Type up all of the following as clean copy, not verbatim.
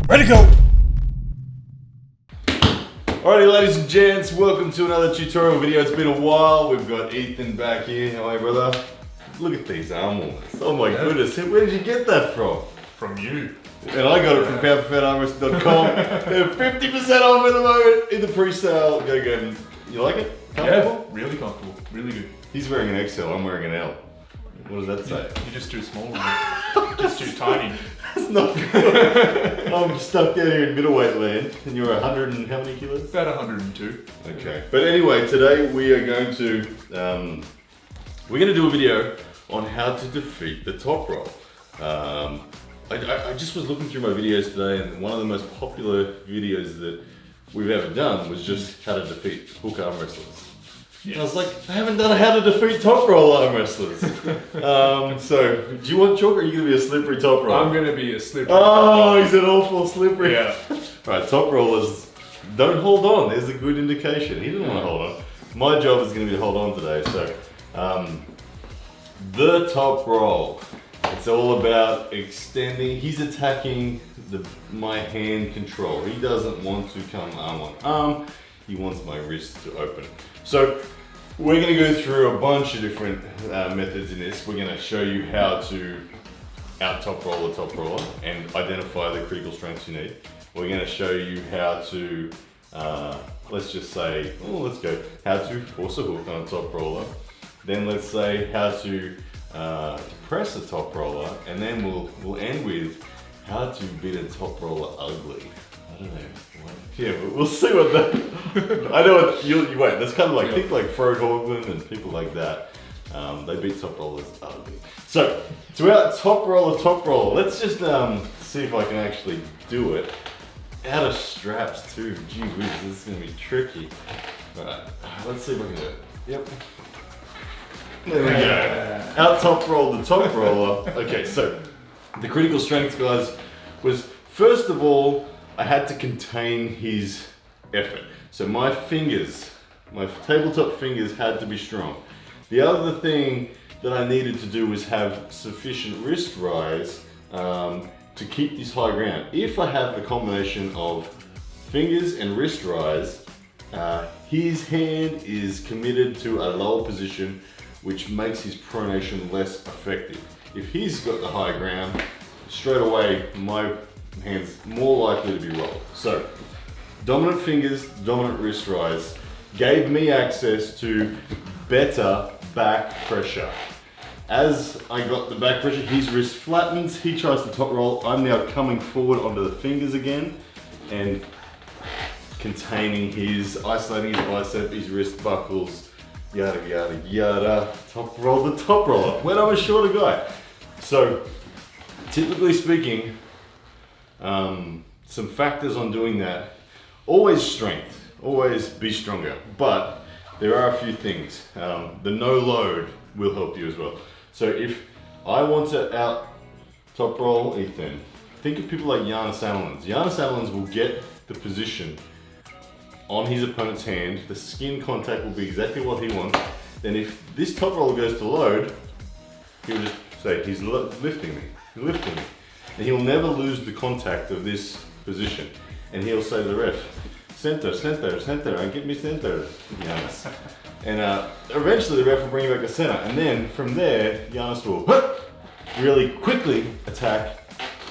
Ready to go! Alrighty, ladies and gents, welcome to another tutorial video. It's been a while. We've got Ethan back here. How are you, brother? Look at these arm warmers. Oh my goodness, where did you get that from? From you. And I got it from poundforpoundarmwrestling.com. They're 50% off at the moment in the pre-sale. Go get them. You like it? Yeah, really comfortable. Really good. He's wearing an XL, I'm wearing an L. What does that say? You're just too small. Just too tiny. That's not good. I'm stuck down here in middleweight land, and you're 100 and how many kilos? About 102. Okay. But anyway, today we are going to do a video on how to defeat the top roll. I just was looking through my videos today, and one of the most popular videos that we've ever done was just how to defeat hook arm wrestlers. Yes. And I was like, I haven't done how to defeat top roll arm wrestlers. So, do you want chalk or are you going to be a slippery top roll? I'm going to be a slippery. Oh, he's an awful slippery. Yeah. Right, top rollers, don't hold on. There's a good indication. He didn't want to hold on. My job is going to be to hold on today. So, the top roll. It's all about extending. He's attacking my hand control. He doesn't want to come arm on arm. He wants my wrist to open. So we're going to go through a bunch of different methods in this. We're going to show you how to out top roll a top roller and identify the critical strengths you need. We're going to show you how to, let's just say, how to force a hook on a top roller. Then let's say how to press a top roller, and then we'll end with how to beat a top roller ugly. I don't know. Yeah, but we'll see what that. I know what you wait. That's kind of like think like Frode Haugland and people like that. They beat top rollers ugly. So to our top roller. Let's just see if I can actually do it. Out of straps too. Gee whiz, this is gonna be tricky. All right, let's see if I can do it. Yep. There we go. Out top roll the top roller. Okay, so the critical strength, guys, was first of all, I had to contain his effort. So my fingers, my tabletop fingers had to be strong. The other thing that I needed to do was have sufficient wrist rise to keep this high ground. If I have the combination of fingers and wrist rise, his hand is committed to a lower position, which makes his pronation less effective. If he's got the high ground, straight away my hand's more likely to be rolled. So, dominant fingers, dominant wrist rise gave me access to better back pressure. As I got the back pressure, his wrist flattens, he tries to top roll. I'm now coming forward onto the fingers again and containing isolating his bicep, his wrist buckles, yada, yada, yada. Top roll the top roller when I'm a shorter guy. So, typically speaking, some factors on doing that, always strength, always be stronger, but there are a few things. The no load will help you as well. So if I want to out top roll Ethan, think of people like Giannis Allen's. Giannis Allen's will get the position on his opponent's hand, the skin contact will be exactly what he wants. Then if this top roller goes to load, he'll just say, he's lifting me, he's lifting me. And he'll never lose the contact of this position. And he'll say to the ref, center, center, center, and get me center, Giannis. And eventually the ref will bring you back to center. And then from there, Giannis will really quickly attack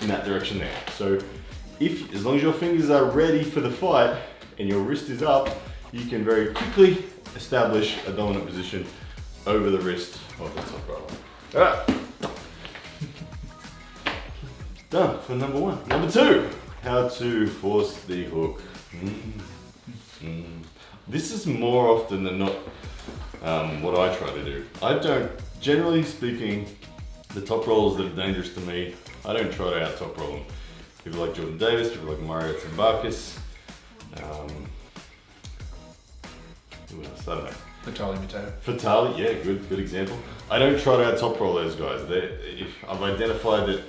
in that direction there. So as long as your fingers are ready for the fight and your wrist is up, you can very quickly establish a dominant position over the wrist of the top roller. All right. Done for number one. Number two, how to force the hook. This is more often than not what I try to do. I don't, generally speaking, the top rollers that are dangerous to me, I don't try to out top roll them. People like Jordan Davis, people like Mario Tsimbarkas, who else? I don't know. Fatali Mateo. Fatali, yeah, good example. I don't try to out top roll those guys. I've identified that,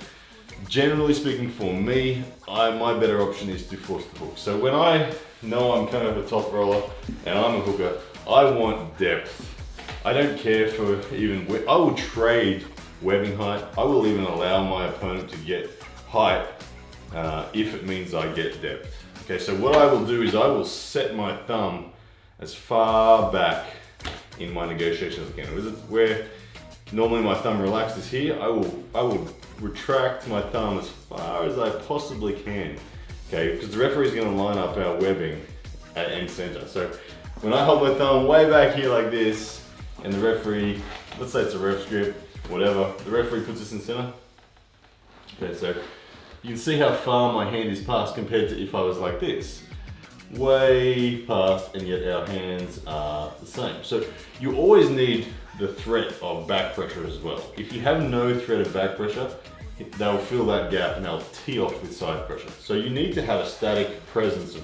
generally speaking for me, my better option is to force the hook. So when I know I'm kind of a top roller and I'm a hooker, I want depth. I don't care for I will trade webbing height. I will even allow my opponent to get height if it means I get depth. Okay, so what I will do is I will set my thumb as far back in my negotiation as I can. Where normally my thumb relaxes here, I will retract my thumb as far as I possibly can. Okay, because the referee is going to line up our webbing at end center. So when I hold my thumb way back here like this, and the referee, let's say it's a ref grip, whatever, the referee puts this in center. Okay, so you can see how far my hand is past compared to if I was like this. Way past, and yet our hands are the same. So you always need the threat of back pressure as well. If you have no threat of back pressure, they'll fill that gap and they'll tee off with side pressure. So you need to have a static presence of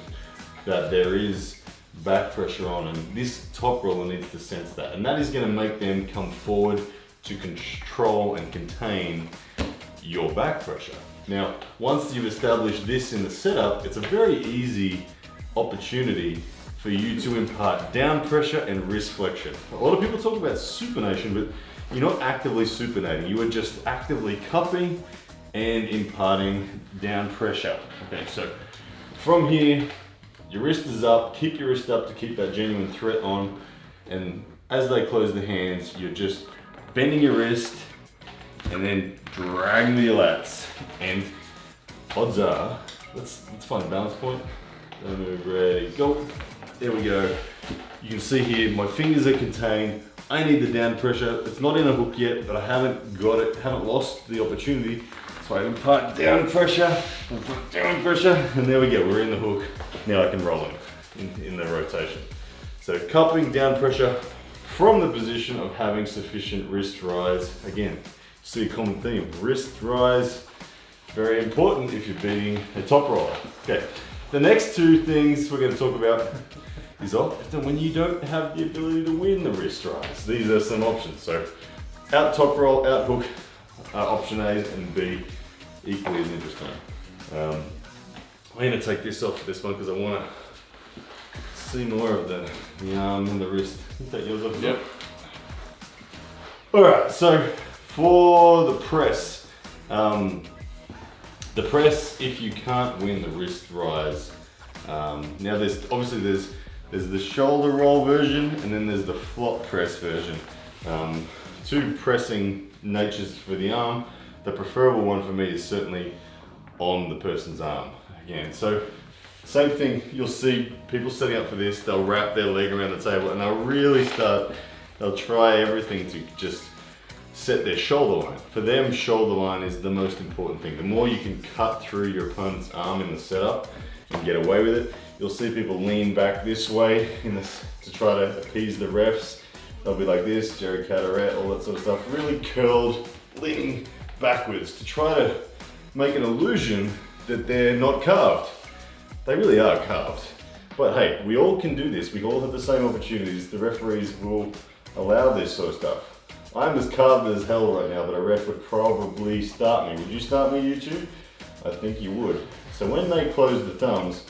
that there is back pressure on, and this top roller needs to sense that. And that is going to make them come forward to control and contain your back pressure. Now, once you've established this in the setup, it's a very easy opportunity for you to impart down pressure and wrist flexion. A lot of people talk about supination, but you're not actively supinating. You are just actively cupping and imparting down pressure. Okay, so from here, your wrist is up. Keep your wrist up to keep that genuine threat on. And as they close the hands, you're just bending your wrist and then dragging the lats. And odds are, let's find a balance point. Ready, go. There we go. You can see here, my fingers are contained. I need the down pressure. It's not in a hook yet, but I haven't got it, haven't lost the opportunity. So I impart down pressure, and there we go, we're in the hook. Now I can roll it in the rotation. So cupping down pressure from the position of having sufficient wrist rise. Again, see a common theme, wrist rise, very important if you're beating a top roller. Okay, the next two things we're going to talk about is often when you don't have the ability to win the wrist rise. These are some options. So out top roll, out hook, option A and B, equally as interesting. I'm going to take this off for this one because I want to see more of the arm and the wrist. Can you take yours off? Yep. Alright, so for the press, if you can't win the wrist rise, now there's the shoulder roll version and then there's the flop press version. Two pressing natures for the arm. The preferable one for me is certainly on the person's arm. Again, so same thing, you'll see people setting up for this, they'll wrap their leg around the table and they'll try everything to just set their shoulder line. For them, shoulder line is the most important thing. The more you can cut through your opponent's arm in the setup and get away with it, you'll see people lean back this way to try to appease the refs. They'll be like this, Jerry Carteret, all that sort of stuff, really curled, leaning backwards to try to make an illusion that they're not carved. They really are carved. But hey, we all can do this. We all have the same opportunities. The referees will allow this sort of stuff. I'm as carved as hell right now, but a ref would probably start me. Would you start me, YouTube? I think you would. So when they close the thumbs,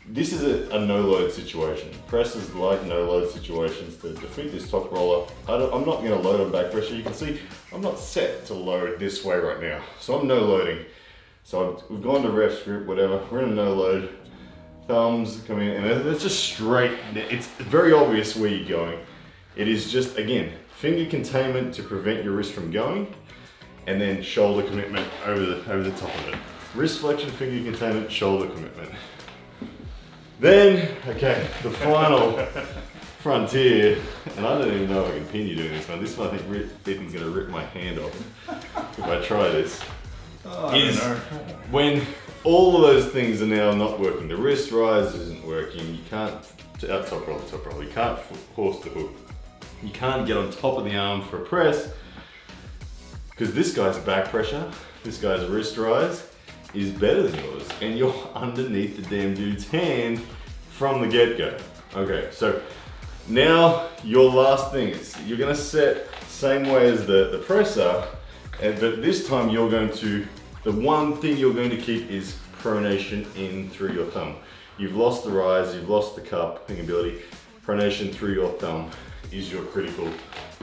this is a no-load situation. Presses like no-load situations to defeat this top roller. I'm not gonna load on back pressure. You can see I'm not set to load this way right now. So I'm no-loading. So we've gone to ref script, whatever. We're in a no-load. Thumbs come in, and it's just straight. It's very obvious where you're going. It is just, again, finger containment to prevent your wrist from going, and then shoulder commitment over the top of it. Wrist flexion, finger containment, shoulder commitment. Then, okay, the final frontier, and I don't even know if I can pin you doing this one. This one I think Ethan's gonna rip my hand off if I try this. Is when all of those things are now not working. The wrist rise isn't working. You can't out top roll. You can't horse the hook. You can't get on top of the arm for a press because this guy's back pressure, this guy's wrist rise is better than yours, and you're underneath the damn dude's hand from the get-go. Okay, so now your last thing is you're gonna set same way as the presser, but this time you're going to, the one thing you're going to keep is pronation in through your thumb. You've lost the rise, you've lost the cupping ability. Pronation through your thumb is your critical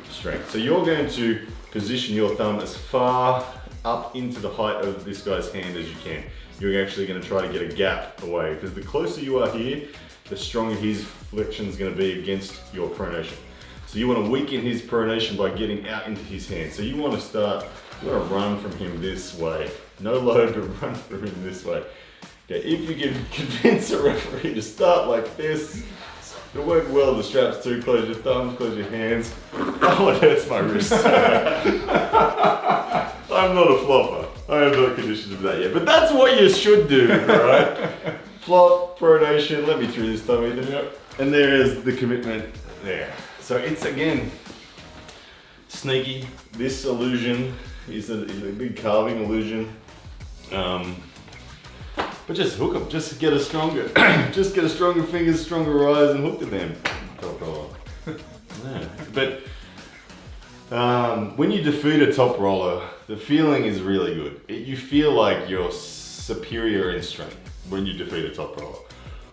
strength. So you're going to position your thumb as far up into the height of this guy's hand as you can. you're actually going to try to get a gap away, because the closer you are here, the stronger his flexion is going to be against your pronation. So you want to weaken his pronation by getting out into his hand. So you want to start, you want to run from him this way. No load, but run from him this way. Okay, if you can convince a referee to start like this, it'll work well. The strap's too, close your thumbs, close your hands. Oh, it hurts my wrist. I'm not a flopper. I have not conditioned for that yet. But that's what you should do, alright? Flop, pronation, let me through this time, Ethan. Yep. And there is the commitment there. So it's, again, sneaky. This illusion is a big carving illusion. But just hook them, just get a stronger, just get a stronger fingers, stronger eyes, and hook to them. Top roller. Yeah. But when you defeat a top roller, the feeling is really good. You feel like you're superior in strength when you defeat a top roller.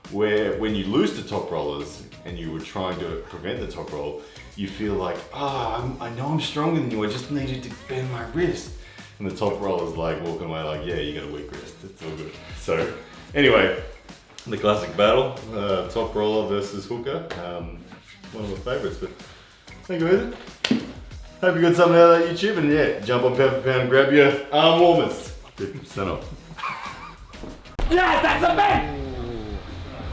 Where when you lose to top rollers and you were trying to prevent the top roll, you feel like, I know I'm stronger than you, I just needed to bend my wrist. And the top roller's like walking away like, yeah, you got a weak wrist, it's all good. So anyway, the classic battle, top roller versus hooker. One of my favorites, but thank you, Ethan. Hope you got something out of that YouTube, and yeah, jump on pound for pound and grab your arm warmers. 50% off. Yeah, that's a bet!